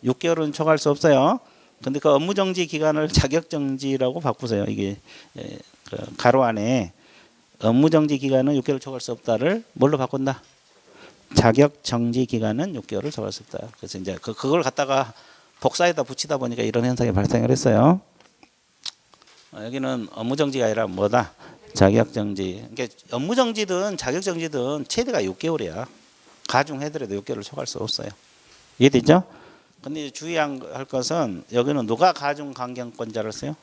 6개월은 초과할 수 없어요. 근데 그 업무정지 기간을 자격정지라고 바꾸세요. 이게 가로 안에 업무정지 기간은 6개월 초과할 수 없다를 뭘로 바꾼다? 자격정지 기간은 6개월을 초과할 수 없다. 그래서 이제 그걸 갖다가 복사에다 붙이다 보니까 이런 현상이 발생을 했어요. 여기는 업무정지가 아니라 뭐다? 자격정지. 그러니까 업무정지든 자격정지든 최대가 6개월이야. 가중해더라도 6개월을 초과할 수 없어요. 이해되죠? 근데 주의할 것은 여기는 누가 가중강경권자를 써요?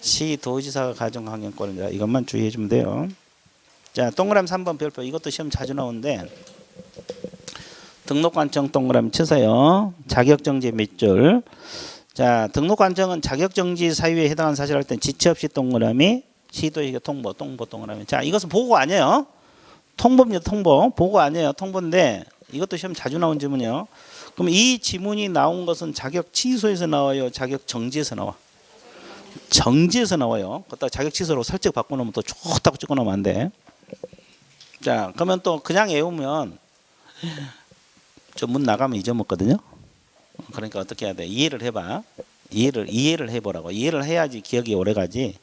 시도지사가 가중강경권자. 이것만 주의해 주면 돼요. 자, 동그라미 3번 별표. 이것도 시험 자주 나오는데 등록관청 동그라미 치세요. 자격정지 밑줄. 자, 등록관청은 자격정지 사유에 해당하는 사실을 할 때 지체 없이 동그라미 시도의 통보 동그라미. 자, 이것은 보고 아니에요. 통보입니다. 통보. 보고 아니에요. 통보인데 이것도 시험 자주 나온 질문이에요. 그럼 이 지문이 나온 것은 자격 취소에서 나와요? 자격 정지에서 나와? 정지에서 나와요. 그것다 자격 취소로 설정 바꿔놓으면 또 좋다고 찍어놓으면 안 돼. 자, 그러면 또 그냥 외우면 저 문 나가면 잊어먹거든요. 그러니까 어떻게 해야 돼? 이해를 해봐. 이해를 해보라고. 이해를 해야지 기억이 오래가지.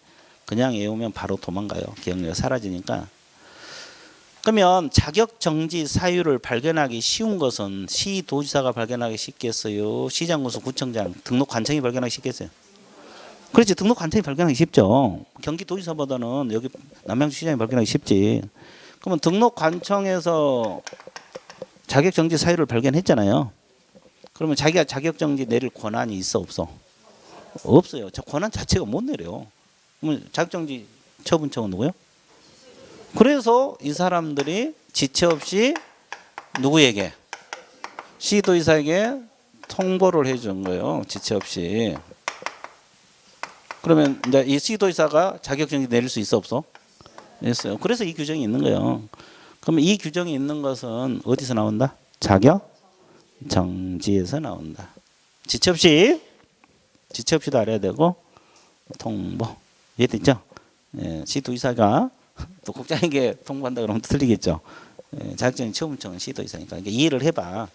그냥 외우면 바로 도망가요. 기억력이 사라지니까. 그러면 자격정지 사유를 발견하기 쉬운 것은 시도지사가 발견하기 쉽겠어요? 시장군수 구청장 등록관청이 발견하기 쉽겠어요? 그렇지. 등록 관청이 발견하기 쉽죠. 경기도지사보다는 여기 남양주시장이 발견하기 쉽지. 그러면 등록 관청에서 자격정지 사유를 발견했잖아요. 그러면 자기가 자격정지 내릴 권한이 있어 없어? 없어요. 저 권한 자체가 못 내려. 그러면 자격정지 처분청은 누구요? 그래서 이 사람들이 지체 없이 누구에게? 시도지사에게 통보를 해준 거예요. 지체 없이. 그러면 이제 이 시도지사가 자격정지 내릴 수 있어 없어? 있어요. 그래서 이 규정이 있는 거예요. 그러면 이 규정이 있는 것은 어디서 나온다? 자격정지에서 나온다. 지체 없이도 알아야 되고 통보. 이해됐죠? 예, 시도지사가 또 국장에게 통보한다 그러면 틀리겠죠. 예, 자격정지 처분청은 시도지사니까. 그러니까 이해를 해봐.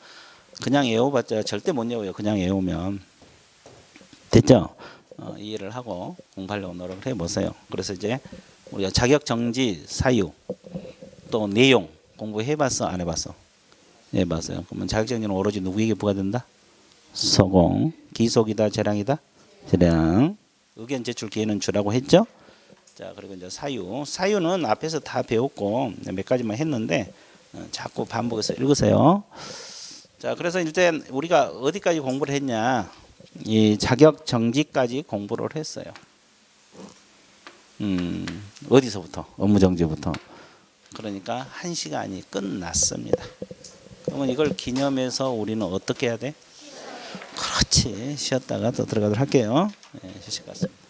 그냥 외워봤자 절대 못 외워요. 그냥 외우면. 됐죠? 이해를 하고 공부하려고 노력을 해보세요. 그래서 이제 우리가 자격정지 사유 또 내용 공부해봤어? 안 해봤어? 해봤어요. 그러면 자격정지는 오로지 누구에게 부과된다? 소공. 기속이다 재량이다? 재량. 의견 제출 기회는 주라고 했죠? 자, 그리고 이제 사유는 앞에서 다 배웠고 몇 가지만 했는데 자꾸 반복해서 읽으세요. 자, 그래서 일단 우리가 어디까지 공부를 했냐? 이 자격 정지까지 공부를 했어요. 어디서부터? 업무 정지부터. 그러니까 1시간이 끝났습니다. 그러면 이걸 기념해서 우리는 어떻게 해야 돼? 그렇지. 쉬었다가 또 들어가도록 할게요. 네, 휴식 같습니다.